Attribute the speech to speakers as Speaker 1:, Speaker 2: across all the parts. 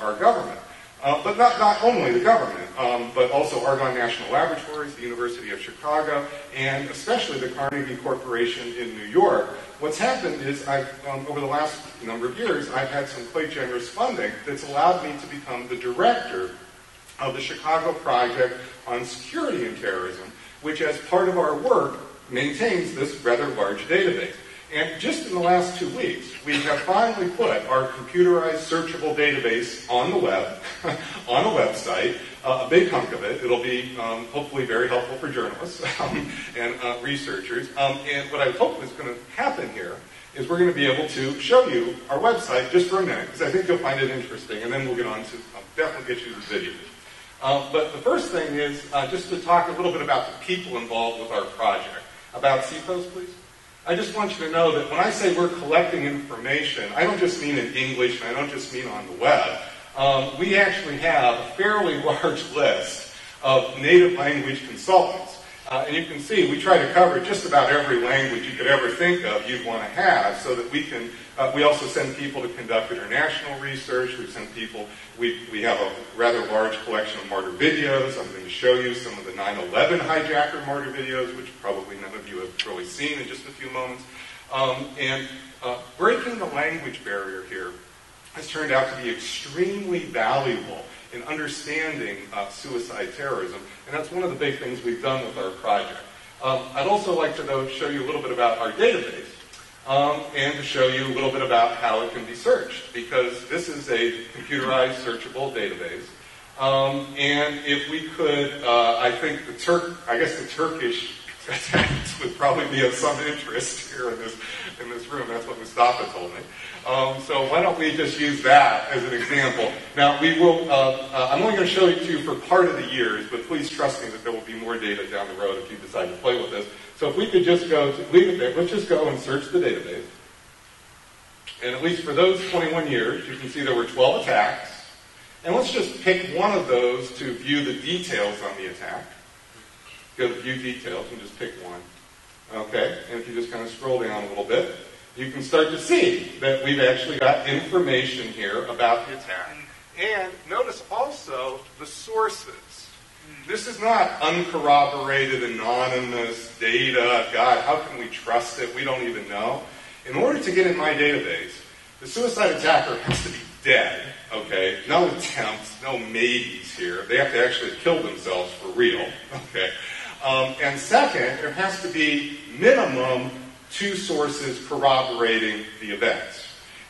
Speaker 1: our government. But not only the government, but also Argonne National Laboratories, the University of Chicago, and especially the Carnegie Corporation in New York. What's happened is over the last number of years, I've had some quite generous funding that's allowed me to become the director of the Chicago Project on Security and Terrorism, which as part of our work maintains this rather large database. And just in the last 2 weeks, we have finally put our computerized searchable database on the web, on a website, a big hunk of it. It'll be hopefully very helpful for journalists and researchers. And what I hope is going to happen here is we're going to be able to show you our website just for a minute, because I think you'll find it interesting, and then we'll get on to definitely get you the video. But the first thing is just to talk a little bit about the people involved with our project. About CPOS, please. I just want you to know that when I say we're collecting information, I don't just mean in English, and I don't just mean on the web. We actually have a fairly large list of native language consultants. And you can see we try to cover just about every language you could ever think of you'd want to have, so that we can, we also send people to conduct international research. We send people, we have a rather large collection of martyr videos. I'm going to show you some of the 9/11 hijacker martyr videos, which probably none of you have really seen in just a few moments. Breaking the language barrier here has turned out to be extremely valuable in understanding suicide terrorism, and that's one of the big things we've done with our project. I'd also like to show you a little bit about our database, and to show you a little bit about how it can be searched, because this is a computerized searchable database. And if we could, I think I guess the Turkish attacks would probably be of some interest here in this room. That's what Mustafa told me. So why don't we just use that as an example. Now we will, I'm only going to show it to you for part of the years, but please trust me that there will be more data down the road if you decide to play with this. So if we could just leave it there, let's just go and search the database. And at least for those 21 years, you can see there were 12 attacks. And let's just pick one of those to view the details on the attack. Go to view details and just pick one. Okay, and if you just kind of scroll down a little bit, you can start to see that we've actually got information here about the attack. And notice also the sources. This is not uncorroborated, anonymous data. God, how can we trust it? We don't even know. In order to get in my database, the suicide attacker has to be dead, okay? No attempts, no maybes here. They have to actually kill themselves for real, okay? And second, there has to be minimum 2 sources corroborating the events.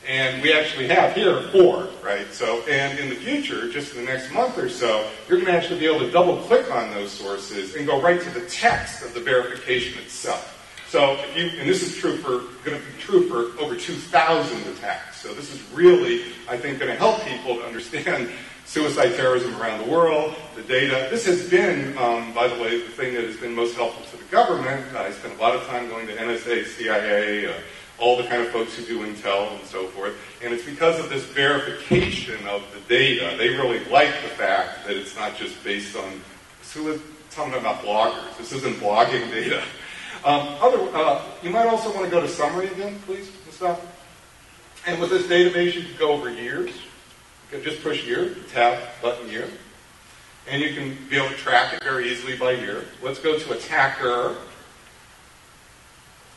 Speaker 1: And we actually have here 4, right? So, and in the future, just in the next month or so, you're going to actually be able to double-click on those sources and go right to the text of the verification itself. So, and this is going to be true for over 2,000 attacks. So this is really, I think, going to help people to understand suicide terrorism around the world, the data. This has been, by the way, the thing that has been most helpful to the government. I spent a lot of time going to NSA, CIA, all the kind of folks who do intel and so forth. And it's because of this verification of the data. They really like the fact that it's not just based on, talking about bloggers. This isn't blogging data. You might also want to go to summary again, please, Mustafa. And with this database, you can go over years. You can just push year, tab, button year. And you can be able to track it very easily by year. Let's go to attacker.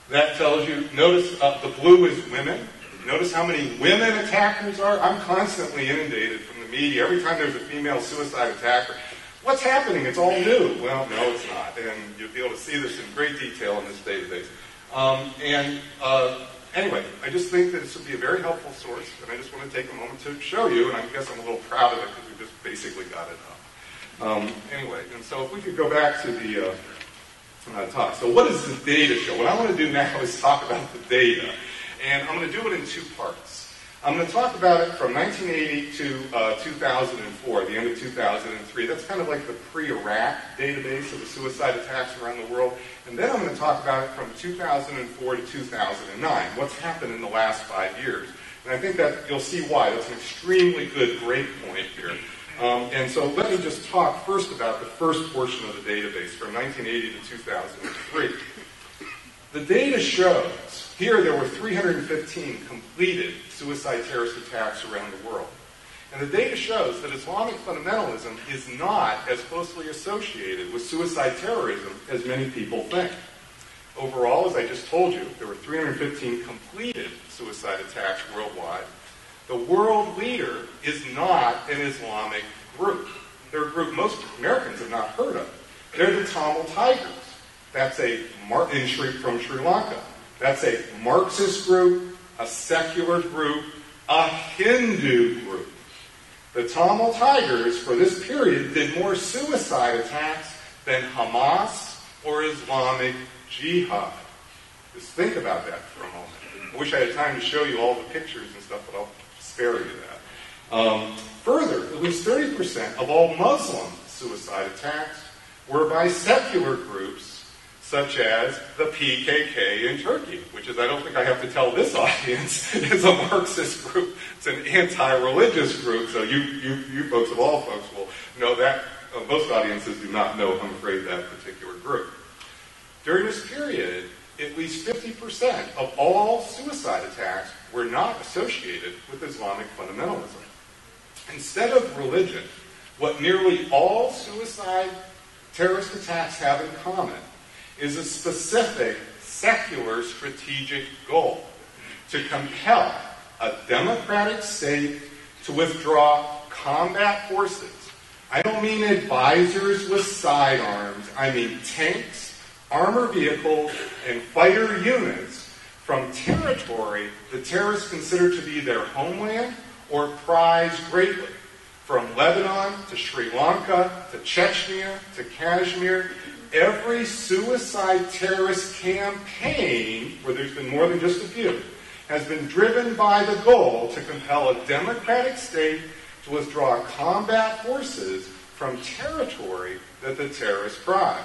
Speaker 1: That tells you, notice the blue is women. Notice how many women attackers are. I'm constantly inundated from the media. Every time there's a female suicide attacker, what's happening? It's all new. Well, no, it's not. And you'll be able to see this in great detail in this database. Anyway, I just think that this would be a very helpful source, and I just want to take a moment to show you, and I guess I'm a little proud of it because we just basically got it up. Anyway, and so if we could go back to the talk. So what does the data show? What I want to do now is talk about the data, and I'm going to do it in 2 parts. I'm going to talk about it from 1980 to 2004, the end of 2003. That's kind of like the pre-Iraq database of the suicide attacks around the world. And then I'm going to talk about it from 2004 to 2009, what's happened in the last 5 years. And I think that you'll see why. That's an extremely good, great point here. And so let me just talk first about the first portion of the database from 1980 to 2003. The data shows, here there were 315 completed suicide terrorist attacks around the world. And the data shows that Islamic fundamentalism is not as closely associated with suicide terrorism as many people think. Overall, as I just told you, there were 315 completed suicide attacks worldwide. The world leader is not an Islamic group. They're a group most Americans have not heard of. They're the Tamil Tigers. That's from Sri Lanka. That's a Marxist group, a secular group, a Hindu group. The Tamil Tigers, for this period, did more suicide attacks than Hamas or Islamic Jihad. Just think about that for a moment. I wish I had time to show you all the pictures and stuff, but I'll spare you that. Further, at least 30% of all Muslim suicide attacks were by secular groups such as the PKK in Turkey, which is, I don't think I have to tell this audience, is a Marxist group. It's an anti-religious group, so you folks of all folks will know that. Most audiences do not know, I'm afraid, that particular group. During this period, at least 50% of all suicide attacks were not associated with Islamic fundamentalism. Instead of religion, what nearly all suicide terrorist attacks have in common is a specific secular strategic goal: to compel a democratic state to withdraw combat forces. I don't mean advisors with sidearms. I mean tanks, armored vehicles, and fighter units from territory the terrorists consider to be their homeland or prize greatly. From Lebanon to Sri Lanka to Chechnya to Kashmir, every suicide terrorist campaign, where there's been more than just a few, has been driven by the goal to compel a democratic state to withdraw combat forces from territory that the terrorists prize.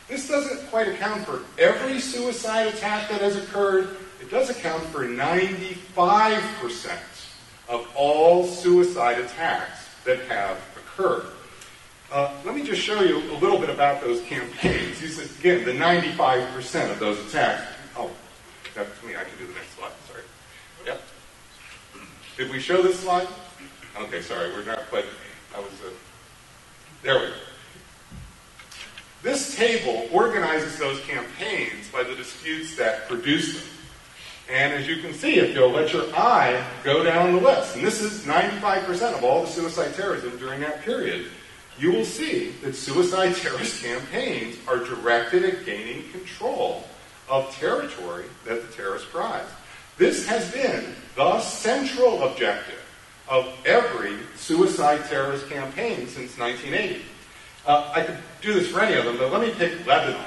Speaker 1: This doesn't quite account for every suicide attack that has occurred. It does account for 95% of all suicide attacks that have occurred. Let me just show you a little bit about those campaigns. These, again, the 95% of those attacks. Oh, that's me. I can do the next slide. Sorry. Yep. Did we show this slide? Okay, sorry. We're not quite. There we go. This table organizes those campaigns by the disputes that produce them. And as you can see, if you'll let your eye go down the list, and this is 95% of all the suicide terrorism during that period, you will see that suicide terrorist campaigns are directed at gaining control of territory that the terrorists prize. This has been the central objective of every suicide terrorist campaign since 1980. I could do this for any of them, but let me pick Lebanon,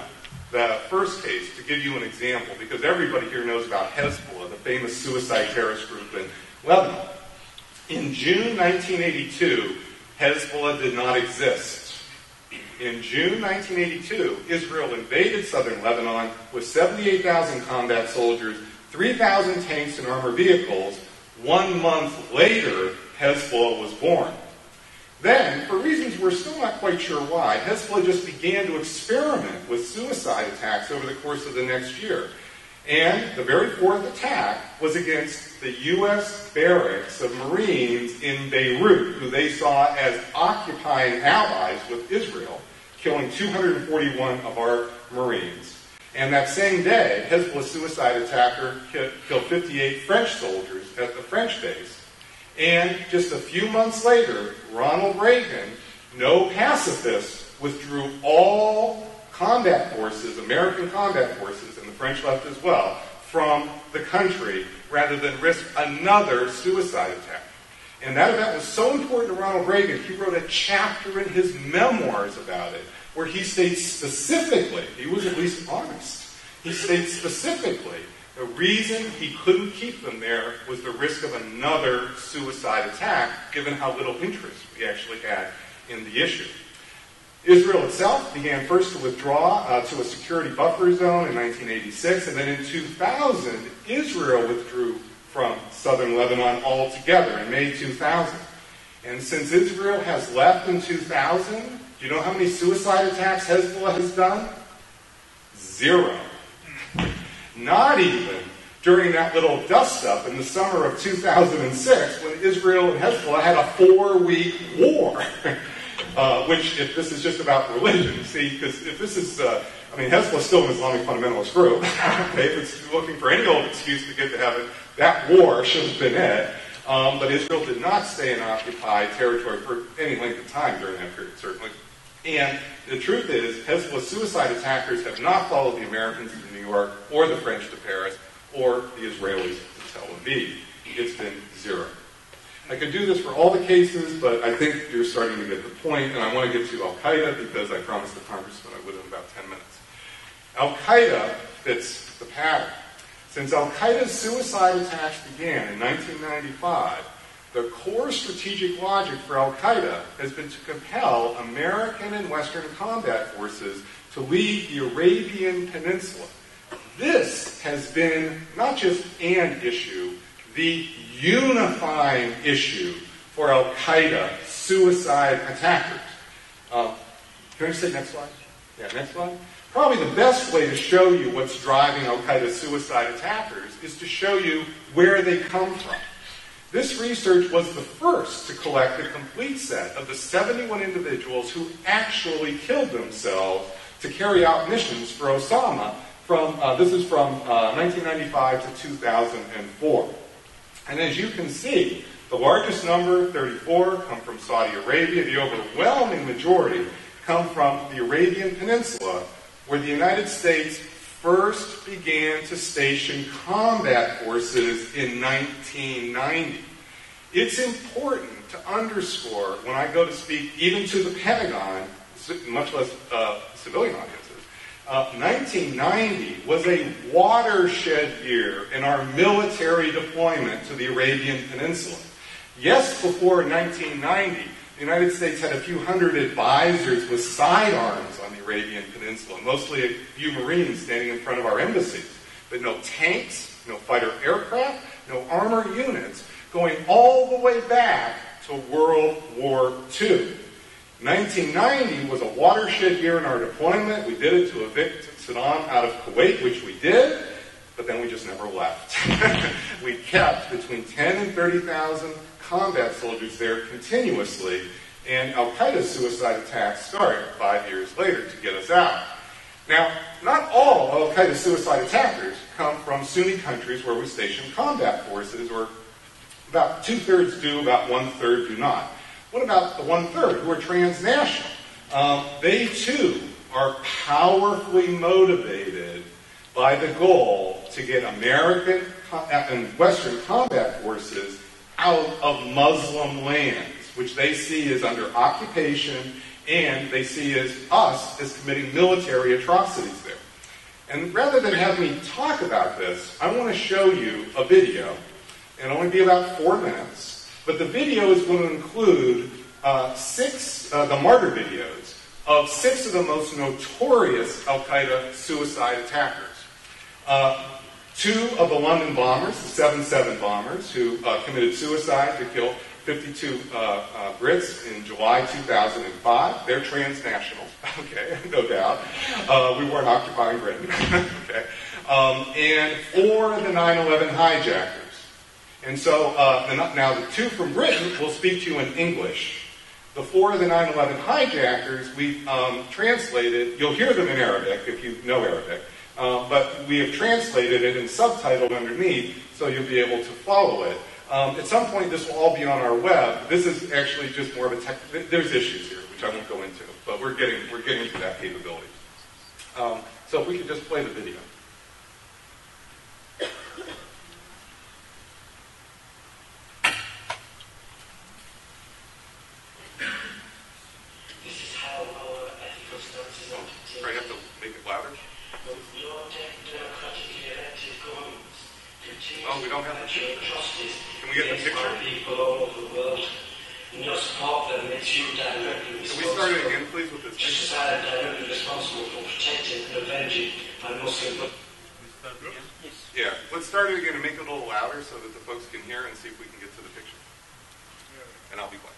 Speaker 1: the first case, to give you an example, because everybody here knows about Hezbollah, the famous suicide terrorist group in Lebanon. In June 1982, Hezbollah did not exist. In June 1982, Israel invaded southern Lebanon with 78,000 combat soldiers, 3,000 tanks and armored vehicles. 1 month later, Hezbollah was born. Then, for reasons we're still not quite sure why, Hezbollah just began to experiment with suicide attacks over the course of the next year. And the very fourth attack was against the U.S. barracks of Marines in Beirut, who they saw as occupying allies with Israel, killing 241 of our Marines. And that same day, Hezbollah's suicide attacker killed 58 French soldiers at the French base. And just a few months later, Ronald Reagan, no pacifist, withdrew all combat forces, American combat forces, and the French left as well, from the country rather than risk another suicide attack. And that event was so important to Ronald Reagan, he wrote a chapter in his memoirs about it, where he states specifically, he was at least honest, he states specifically, the reason he couldn't keep them there was the risk of another suicide attack, given how little interest we actually had in the issue. Israel itself began first to withdraw to a security buffer zone in 1986, and then in 2000, Israel withdrew from southern Lebanon altogether in May 2000. And since Israel has left in 2000, do you know how many suicide attacks Hezbollah has done? 0. Not even during that little dust-up in the summer of 2006 when Israel and Hezbollah had a 4-week war. Which, if this is just about religion, see, because if this is, Hezbollah's still an Islamic fundamentalist group. Okay, if it's looking for any old excuse to get to heaven, that war should have been it. But Israel did not stay in occupied territory for any length of time during that period, certainly. And the truth is, Hezbollah suicide attackers have not followed the Americans to New York, or the French to Paris, or the Israelis to Tel Aviv. It's been zero. I could do this for all the cases, but I think you're starting to get the point, and I want to get to Al-Qaeda because I promised the congressman I would in about 10 minutes. Al-Qaeda fits the pattern. Since Al-Qaeda's suicide attacks began in 1995, the core strategic logic for Al-Qaeda has been to compel American and Western combat forces to leave the Arabian Peninsula. This has been not just an issue, the unifying issue for Al-Qaeda suicide attackers. Can I say next slide? Yeah, next slide. Probably the best way to show you what's driving Al-Qaeda suicide attackers is to show you where they come from. This research was the first to collect a complete set of the 71 individuals who actually killed themselves to carry out missions for Osama. This is from 1995 to 2004. And as you can see, the largest number, 34, come from Saudi Arabia. The overwhelming majority come from the Arabian Peninsula, where the United States first began to station combat forces in 1990. It's important to underscore, when I go to speak even to the Pentagon, much less civilian audiences, 1990 was a watershed year in our military deployment to the Arabian Peninsula. Yes, before 1990, the United States had a few hundred advisors with sidearms on the Arabian Peninsula, mostly a few Marines standing in front of our embassies, but no tanks, no fighter aircraft, no armor units, going all the way back to World War II. 1990 was a watershed year in our deployment. We did it to evict Saddam out of Kuwait, which we did, but then we just never left. We kept between 10 and 30,000 combat soldiers there continuously, and Al-Qaeda's suicide attacks started 5 years later to get us out. Now, not all Al-Qaeda suicide attackers come from Sunni countries where we station combat forces, or about 2/3 do, about 1/3 do not. What about the 1/3 who are transnational? They too are powerfully motivated by the goal to get American and Western combat forces out of Muslim lands, which they see as under occupation, and they see as us as committing military atrocities there. And rather than have me talk about this, I want to show you a video. It'll only be about 4 minutes, but the video is going to include the martyr videos of 6 of the most notorious Al-Qaeda suicide attackers. 2 of the London bombers, the 7/7 bombers, who committed suicide to kill 52 Brits in July 2005. They're transnational, okay, no doubt. We weren't occupying Britain, okay. And 4 of the 9/11 hijackers. And so, now the 2 from Britain will speak to you in English. The 4 of the 9/11 hijackers, we've translated, you'll hear them in Arabic if you know Arabic, but we have translated it and subtitled underneath so you'll be able to follow it. At some point this will all be on our web. This is actually just more of a there's issues here, which I won't go into, but we're getting to that capability. So if we could just play the video.
Speaker 2: Oh, we don't have the picture. Can we get the picture? People all over the world. And your support them makes you directly responsible.
Speaker 1: Can we start it again, please, with this picture?
Speaker 2: Directly responsible for protecting and avenging my Muslim.
Speaker 1: Yeah, let's start it again and make it a little louder so that the folks can hear and see if we can get to the picture. And I'll be quiet.